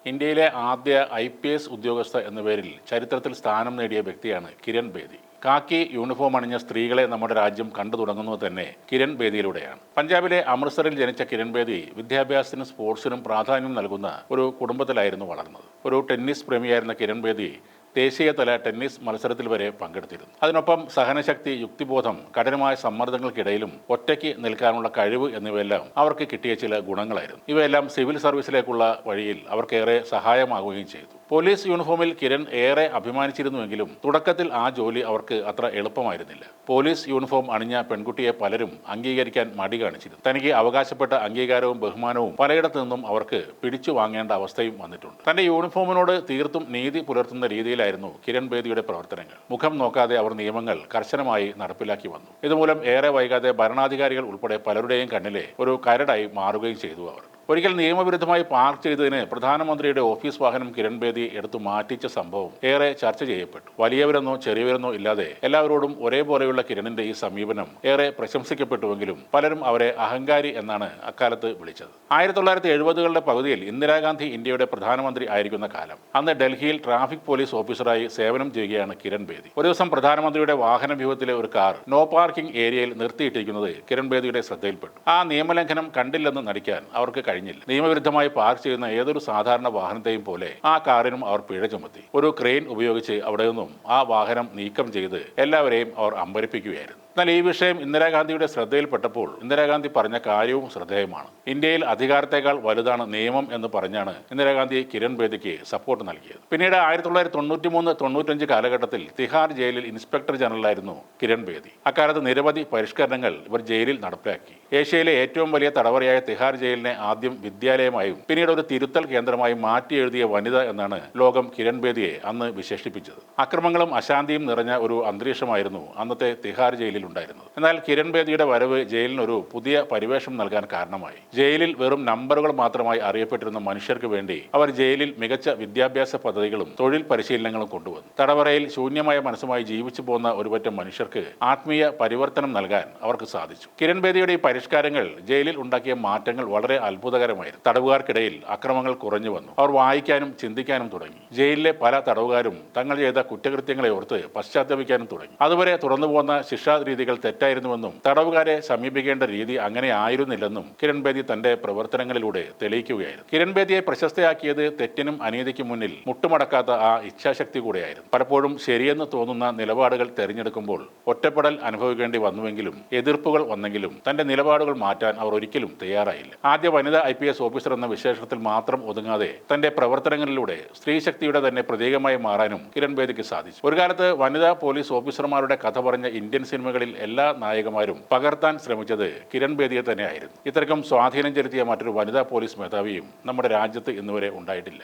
ഇന്ത്യയിലെ ആദ്യ IPS ഉദ്യോഗസ്ഥ എന്ന പേരിൽ ചരിത്രത്തിൽ സ്ഥാനം നേടിയ വ്യക്തിയാണ് കിരൺ ബേദി. കാക്കി യൂണിഫോം അണിഞ്ഞ സ്ത്രീകളെ നമ്മുടെ രാജ്യം കണ്ടു തുടങ്ങുന്നത് തന്നെ കിരൺ ബേദിയിലൂടെയാണ്. പഞ്ചാബിലെ അമൃത്സറിൽ ജനിച്ച കിരൺ ബേദി വിദ്യാഭ്യാസത്തിനും സ്പോർട്സിനും പ്രാധാന്യം നൽകുന്ന ഒരു കുടുംബത്തിലായിരുന്നു വളർന്നത്. ഒരു ടെന്നീസ് പ്രേമിയായിരുന്ന കിരൺ ബേദി ദേശീയതല ടെന്നീസ് മത്സരത്തിൽ വരെ പങ്കെടുത്തിരുന്നു. അതിനൊപ്പം സഹനശക്തി, യുക്തിബോധം, കഠിനമായ സമ്മർദ്ദങ്ങൾക്കിടയിലും ഒറ്റയ്ക്ക് നിൽക്കാനുള്ള കഴിവ് എന്നിവയെല്ലാം അവർക്ക് കിട്ടിയ ചില ഗുണങ്ങളായിരുന്നു. ഇവയെല്ലാം സിവിൽ സർവീസിലേക്കുള്ള വഴിയിൽ അവർക്കേറെ സഹായമാവുകയും ചെയ്തു. പോലീസ് യൂണിഫോമിൽ കിരൺ ഏറെ അഭിമാനിച്ചിരുന്നുവെങ്കിലും തുടക്കത്തിൽ ആ ജോലി അവർക്ക് അത്ര എളുപ്പമായിരുന്നില്ല. പോലീസ് യൂണിഫോം അണിഞ്ഞ പെൺകുട്ടിയെ പലരും അംഗീകരിക്കാൻ മടി കാണിച്ചിരുന്നു. തനിക്ക് അവകാശപ്പെട്ട അംഗീകാരവും ബഹുമാനവും പലയിടത്തു നിന്നും അവർക്ക് പിടിച്ചു വാങ്ങേണ്ട അവസ്ഥയും വന്നിട്ടുണ്ട്. തന്റെ യൂണിഫോമിനോട് തീർത്തും നീതി പുലർത്തുന്ന രീതിയിൽ കിരൺ ബേദിയുടെ പ്രവർത്തനങ്ങൾ. മുഖം നോക്കാതെ അവർ നിയമങ്ങൾ കർശനമായി നടപ്പിലാക്കി വന്നു. ഇതുമൂലം ഏറെ വൈകാതെ ഭരണാധികാരികൾ ഉൾപ്പെടെ പലരുടെയും കണ്ണിലെ ഒരു കരടായി മാറുകയും ചെയ്തു അവർ. ഒരിക്കൽ നിയമവിരുദ്ധമായി പാർക്ക് ചെയ്തതിന് പ്രധാനമന്ത്രിയുടെ ഓഫീസ് വാഹനം കിരൺ ബേദി എടുത്തു മാറ്റിച്ച സംഭവം ഏറെ ചർച്ച ചെയ്യപ്പെട്ടു. വലിയവരെന്നോ ചെറിയവരെന്നോ ഇല്ലാതെ എല്ലാവരോടും ഒരേപോലെയുള്ള കിരണിന്റെ ഈ സമീപനം ഏറെ പ്രശംസിക്കപ്പെട്ടുവെങ്കിലും പലരും അവരെ അഹങ്കാരി എന്നാണ് അക്കാലത്ത് വിളിച്ചത്. 1970കളുടെ പകുതിയിൽ ഇന്ദിരാഗാന്ധി ഇന്ത്യയുടെ പ്രധാനമന്ത്രി ആയിരിക്കുന്ന കാലം. അന്ന് ഡൽഹിയിൽ ട്രാഫിക് പോലീസ് ഓഫീസറായി സേവനം ചെയ്യുകയാണ് കിരൺ ബേദി. ഒരു ദിവസം പ്രധാനമന്ത്രിയുടെ വാഹന വ്യൂഹത്തിലെ ഒരു കാർ നോ പാർക്കിംഗ് ഏരിയയിൽ നിർത്തിയിട്ടിരിക്കുന്നത് കിരൺ ബേദിയുടെ ശ്രദ്ധയിൽപ്പെട്ടു. ആ നിയമലംഘനം കണ്ടില്ലെന്ന് നടിക്കാൻ അവർക്ക് കഴിഞ്ഞില്ല. നിയമവിരുദ്ധമായി പാർക്ക് ചെയ്യുന്ന ഏതൊരു സാധാരണ വാഹനത്തെയും പോലെ ആ കാറിനും അവർ പിഴ ചുമത്തി. ഒരു ക്രെയിൻ ഉപയോഗിച്ച് അവിടെ നിന്നും ആ വാഹനം നീക്കം ചെയ്ത് എല്ലാവരെയും അവർ അമ്പരിപ്പിക്കുകയായിരുന്നു. എന്നാൽ ഈ വിഷയം ഇന്ദിരാഗാന്ധിയുടെ ശ്രദ്ധയിൽപ്പെട്ടപ്പോൾ ഇന്ദിരാഗാന്ധി പറഞ്ഞ കാര്യവും ശ്രദ്ധേയമാണ്. ഇന്ത്യയിൽ അധികാരത്തേക്കാൾ വലുതാണ് നിയമം എന്ന് പറഞ്ഞാണ് ഇന്ദിരാഗാന്ധി കിരൺ ബേദിക്ക് സപ്പോർട്ട് നൽകിയത്. പിന്നീട് 1993-95 കാലഘട്ടത്തിൽ തിഹാർ ജയിലിൽ ഇൻസ്പെക്ടർ ജനറലായിരുന്നു കിരൺ ബേദി. അക്കാലത്ത് നിരവധി പരിഷ്കരണങ്ങൾ ഇവർ ജയിലിൽ നടപ്പിലാക്കി. ഏഷ്യയിലെ ഏറ്റവും വലിയ തടവറയായ തിഹാർ ജയിലിനെ ആദ്യം വിദ്യാലയമായും പിന്നീട് ഒരു തിരുത്തൽ കേന്ദ്രമായും മാറ്റി എഴുതിയ വനിത എന്നാണ് ലോകം കിരൺ ബേദിയെ അന്ന് വിശേഷിപ്പിച്ചത്. അക്രമങ്ങളും അശാന്തിയും നിറഞ്ഞ ഒരു അന്തരീക്ഷമായിരുന്നു അന്നത്തെ തിഹാർ ജയിലിൽ ഉണ്ടായിരുന്നത്. എന്നാൽ കിരൺ ബേദിയുടെ വരവ് ജയിലിനൊരു പുതിയ പരിവേഷം നൽകാൻ കാരണമായി. ജയിലിൽ വെറും നമ്പറുകൾ മാത്രമായി അറിയപ്പെട്ടിരുന്ന മനുഷ്യർക്ക് വേണ്ടി അവർ ജയിലിൽ മികച്ച വിദ്യാഭ്യാസ പദ്ധതികളും തൊഴിൽ പരിശീലനങ്ങളും കൊണ്ടുവന്നു. തടവറയിൽ ശൂന്യമായ മനസ്സുമായി ജീവിച്ചു പോന്ന ഒരുപറ്റം മനുഷ്യർക്ക് ആത്മീയ പരിവർത്തനം നൽകാൻ അവർക്ക് സാധിച്ചു. കിരൺ ബേദിയുടെ ഈ പരിഷ്കാരങ്ങൾ ജയിലിൽ ഉണ്ടാക്കിയ മാറ്റങ്ങൾ വളരെ അത്ഭുതകരമായിരുന്നു. തടവുകാർക്കിടയിൽ അക്രമങ്ങൾ കുറഞ്ഞു വന്നു. അവർ വായിക്കാനും ചിന്തിക്കാനും തുടങ്ങി. ജയിലിലെ പല തടവുകാരും തങ്ങൾ ചെയ്ത കുറ്റകൃത്യങ്ങളെ ഓർത്ത് പശ്ചാത്തപിക്കാനും തുടങ്ങി. അതുവരെ തുറന്നു പോകുന്ന ശിക്ഷാ രീതികൾ തെറ്റായിരുന്നുവെന്നും തടവുകാരെ സമീപിക്കേണ്ട രീതി അങ്ങനെ ആയിരുന്നില്ലെന്നും കിരൺ ബേദി തന്റെ പ്രവർത്തനങ്ങളിലൂടെ തെളിയിക്കുകയായിരുന്നു. കിരൺ ബേദിയെ പ്രശസ്തയാക്കിയത് തെറ്റിനും അനീതിക്കും മുന്നിൽ മുട്ടുമടക്കാത്ത ആ ഇച്ഛാശക്തി കൂടെയായിരുന്നു. പലപ്പോഴും ശരിയെന്ന് തോന്നുന്ന നിലപാടുകൾ തെരഞ്ഞെടുക്കുമ്പോൾ ഒറ്റപ്പെടൽ അനുഭവിക്കേണ്ടി വന്നുവെങ്കിലും എതിർപ്പുകൾ വന്നെങ്കിലും തന്റെ നിലപാടുകൾ മാറ്റാൻ അവർ ഒരിക്കലും തയ്യാറായില്ല. ആദ്യ വനിതാ IPS ഓഫീസർ എന്ന വിശേഷത്തിൽ മാത്രം ഒതുങ്ങാതെ തന്റെ പ്രവർത്തനങ്ങളിലൂടെ സ്ത്രീശക്തിയുടെ തന്നെ പ്രതീകമായി മാറാനും കിരൺ ബേദിക്ക് സാധിച്ചു. ഒരു കാലത്ത് വനിതാ പോലീസ് ഓഫീസർമാരുടെ കഥ പറഞ്ഞ ഇന്ത്യൻ സിനിമകളിൽ എല്ലാ നായകന്മാരും പകർത്താൻ ശ്രമിച്ചത് കിരൺ ബേദിയെ തന്നെയായിരുന്നു. ഇത്തരം സ്വാധീനം ചെലുത്തിയ മറ്റൊരു വനിതാ പോലീസ് മേധാവിയും നമ്മുടെ രാജ്യത്ത് ഇന്നുവരെ ഉണ്ടായിട്ടില്ല.